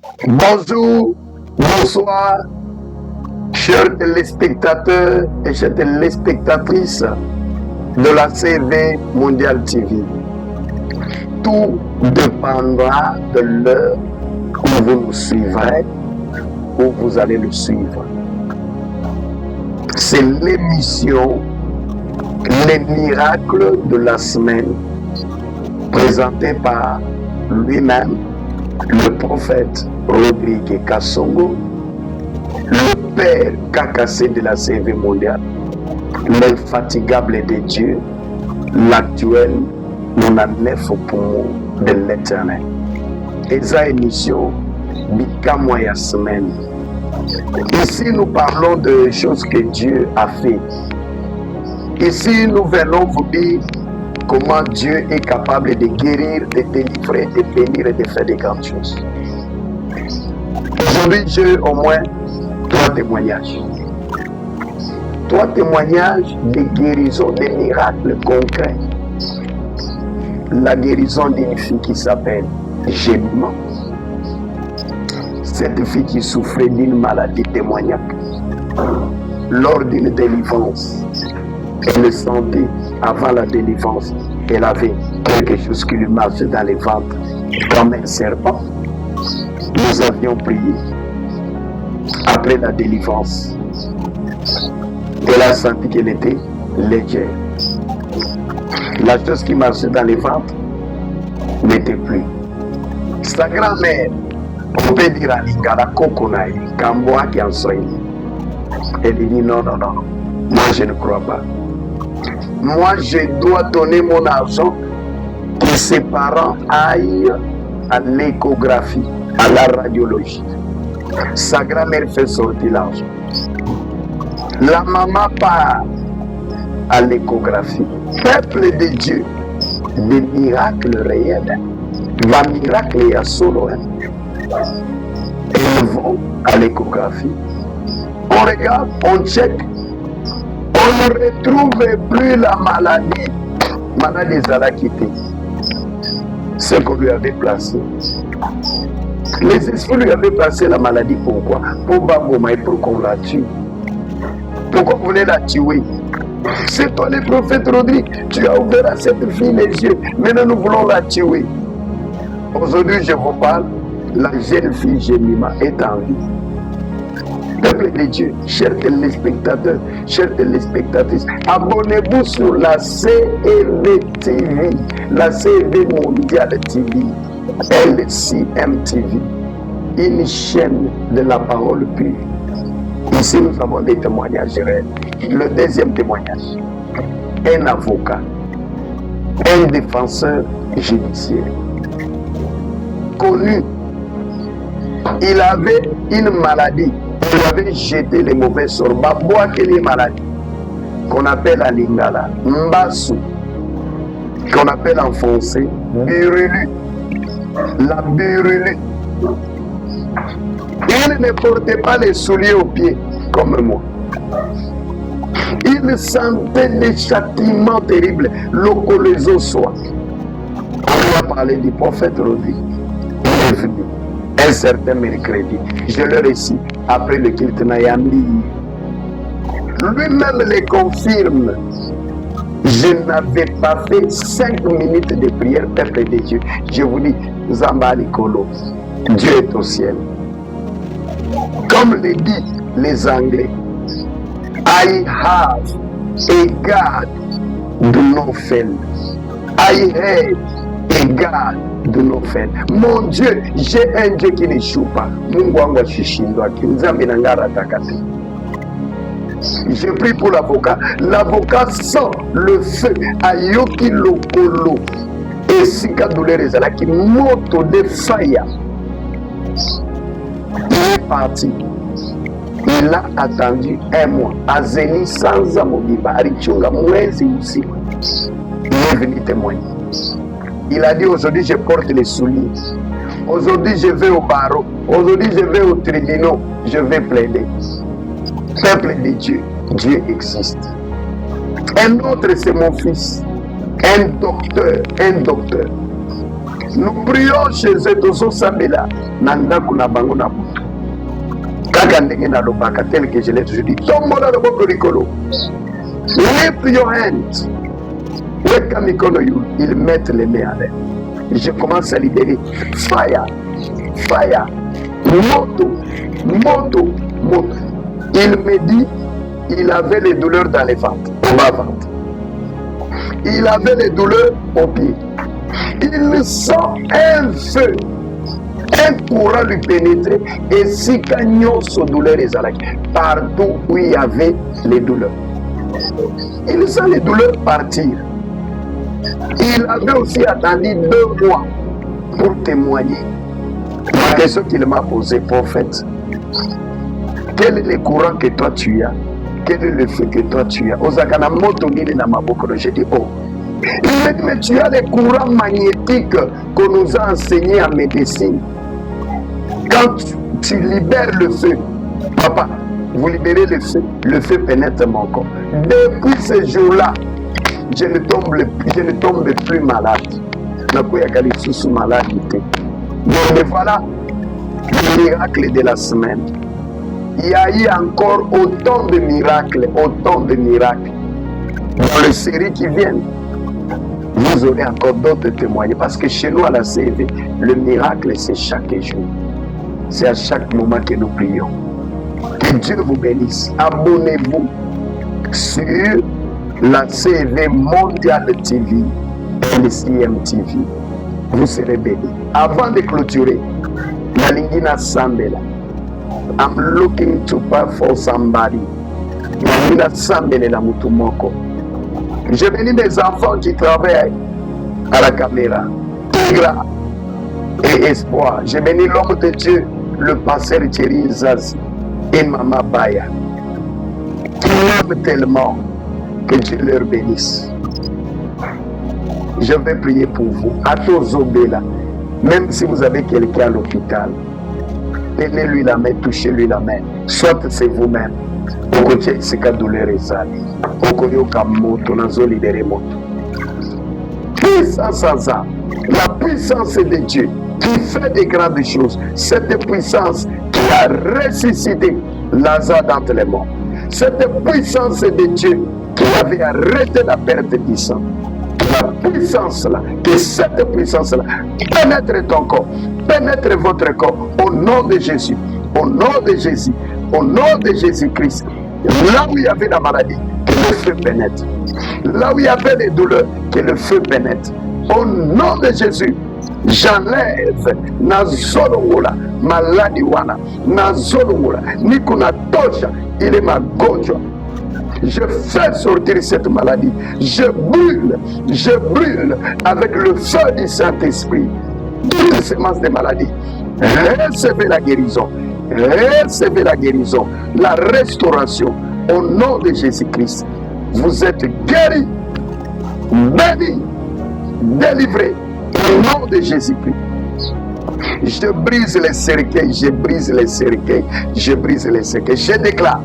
Bonjour, bonsoir, chers téléspectateurs et chères téléspectatrices de la CV Mondial TV. Tout dépendra de l'heure où vous nous suivrez, où vous allez le suivre. C'est l'émission Les miracles de la semaine, présentée par lui-même, le prophète Rodrigue Kassongo, le père Kakassé de la CV mondiale, l'infatigable de Dieu, l'actuel, mon nef au poumon de l'éternel. Et ça émission, Bikamoya semaine. Ici, nous parlons de choses que Dieu a fait. Ici, nous venons vous dire comment Dieu est capable de guérir, de délivrer, de bénir et de faire de grandes choses. Aujourd'hui, j'ai au moins 3 témoignages. 3 témoignages de guérison, de miracles concrets. La guérison d'une fille qui s'appelle Gemma. Cette fille qui souffrait d'une maladie démoniaque. Lors d'une délivrance, elle sentait, avant la délivrance, elle avait quelque chose qui lui marchait dans les ventres, comme un serpent. Nous avions prié. Après la délivrance, elle a senti qu'elle était légère. La chose qui marchait dans les ventres n'était plus. Sa grand-mère, on peut dire à Lingala Kokonaï, Kamboa qui en Swahili. Elle dit non, moi je ne crois pas. Moi je dois donner mon argent que ses parents aillent à l'échographie, à la radiologie. Sa grand-mère fait sortir l'argent. La maman part à l'échographie. Peuple de Dieu, des miracles réels. Va miracle et à solo. Ils vont à l'échographie. On regarde, on check. On ne retrouve plus la maladie. Maladie Zala quitté. Ce qu'on lui avait placé. Les esprits lui avaient placé la maladie. Pourquoi? Pour Baboma et pour qu'on la tue. Pourquoi vous voulez la tuer? C'est toi le prophète Rodrigue. Tu as ouvert à cette fille les yeux. Maintenant nous voulons la tuer. Aujourd'hui je vous parle. La jeune fille Jemima est en vie. Peuple de Dieu, chers téléspectateurs, chères téléspectatrices, abonnez-vous sur la CEV TV, la CEV Mondiale TV, LCM TV, une chaîne de la parole pure. Ici, nous avons des témoignages réels. Le deuxième témoignage, un avocat, un défenseur judiciaire, connu. Il avait une maladie. Il avait jeté les mauvais sorts. Baboua, quelle est maladie qu'on appelle à Lingala, Mbassou, qu'on appelle en français Burulu. La Burulu. Il ne portait pas les souliers aux pieds comme moi. Il sentait des châtiments terribles. Locolezo soit. On va parler du prophète Rodrigue. Il est venu un certain mercredi. Je le récite après le culte Nayambi. Lui-même le confirme. Je n'avais pas fait 5 minutes de prière, peuple de Dieu. Je vous dis, Zamba Likolo, Dieu est au ciel. Comme le disent les Anglais, I have a God do not fail. I have a God do not fail. Mon Dieu, j'ai un Dieu qui n'échoue pas. Je prie pour l'avocat. L'avocat sent le feu. Ayoki lokolo. Et sika douleur ezalaki moto de faya. Il est parti. Il a attendu 1 mois. Azeni Sanza Mobiba, Arichunga Mwezi aussi. Il est venu témoigner. Il a dit aujourd'hui je porte les souliers. Aujourd'hui je vais au barreau. Aujourd'hui je vais au tribunal. Je vais plaider. Peuple de Dieu, Dieu existe. Un autre c'est mon fils. Un docteur. Nous prions chez eux Tozo Sambela, Nandaku na bango na butu. Kaka ndenge na lobaka tel que je l'ai toujours dit. Tombola le boko likolo. Lift your hands. Weka mikono yu. Ils mettent les mains à l'air. Je commence à libérer. Fire. Fire. Moto. Moto. Moto. Il me dit, il avait les douleurs dans les ventes. Au bas-ventre. Il avait les douleurs au pied. Il sent un feu. Un courant lui pénétrer et si cagnoso douleur et partout où il y avait les douleurs. Il sent les douleurs partir. Il avait aussi attendu 2 mois pour témoigner. La question qu'il m'a posée, prophète, quel est le courant que toi tu as? Quel est le feu que toi tu as? Ozakana moto nini na maboko. J'ai dit, oh. Il m'a dit, mais tu as les courants magnétiques qu'on nous a enseignés en médecine. Quand tu libères le feu, papa, vous libérez le feu pénètre mon corps. Depuis ce jour-là, je ne tombe plus malade. Je suis malade. Donc voilà le miracle de la semaine. Il y a eu encore autant de miracles. Dans les séries qui viennent, vous aurez encore d'autres témoignages. Parce que chez nous à la CV, le miracle c'est chaque jour. C'est à chaque moment que nous prions. Que Dieu vous bénisse. Abonnez-vous sur la CV Mondial TV et le CMTV. Vous serez bénis. Avant de clôturer, la Lingina Sambela, I'm looking to pray for somebody. Lingina Sambela la Mutumoko. J'ai béni des enfants qui travaillent à la caméra. Tigra et espoir. J'ai béni l'homme de Dieu, le pasteur Thierry Zazi et Maman Baya, qui m'aiment tellement. Que Dieu leur bénisse. Je vais prier pour vous. À tous Obéla, même si vous avez quelqu'un à l'hôpital, tenez-lui la main, touchez-lui la main. Soit c'est vous-même. C'est qu'à douleur et ça. Puissance à ça. La puissance de Dieu qui fait des grandes choses. Cette puissance qui a ressuscité Lazare d'entre les morts. Cette puissance de Dieu qui avait arrêté la perte du sang. La puissance là, que cette puissance là pénètre ton corps, pénètre votre corps au nom de Jésus, au nom de Jésus, au nom de Jésus-Christ. Là où il y avait la maladie, que le feu pénètre. Là où il y avait les douleurs, que le feu pénètre. Au nom de Jésus, j'enlève Nazolowola, maladie wana, Nazolowola, Nikuna Tosha, il est ma gonjo. Je fais sortir cette maladie. Je brûle avec le feu du Saint-Esprit toutes les semences de maladie. Recevez la guérison. Recevez la guérison, la restauration au nom de Jésus-Christ. Vous êtes guéris, bénis, délivrés au nom de Jésus-Christ. Je brise les cercueils, je brise les cercueils, je brise les cercueils. Je déclare,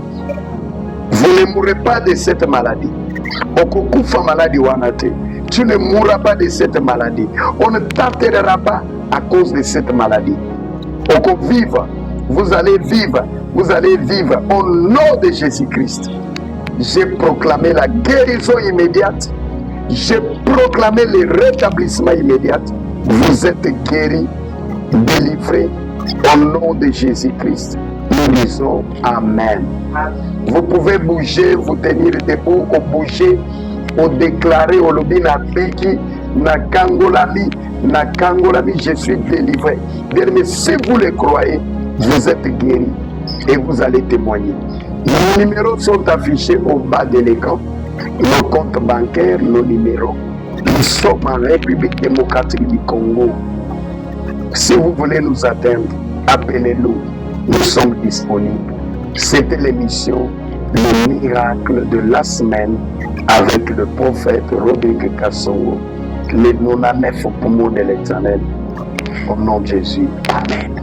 vous ne mourrez pas de cette maladie. Okokufa maladie wanate. Tu ne mourras pas de cette maladie. On ne t'enterrera pas à cause de cette maladie. Oko vivre. Vous allez vivre au nom de Jésus-Christ. J'ai proclamé la guérison immédiate. J'ai proclamé le rétablissement immédiat. Vous êtes guéris, délivrés au nom de Jésus-Christ. Nous disons Amen. Vous pouvez bouger, vous tenir debout, ou bouger, ou déclarer au lobby na beki, na kangolami, je suis délivré. Mais si vous le croyez, vous êtes guéris et vous allez témoigner. Nos numéros sont affichés au bas de l'écran. Nos comptes bancaires, nos numéros. Nous sommes en République démocratique du Congo. Si vous voulez nous atteindre, appelez-nous. Nous sommes disponibles. C'était l'émission Le miracle de la semaine avec le prophète Rodrigue Kassongo. Les 99 poumons de l'Éternel. Au nom de Jésus. Amen.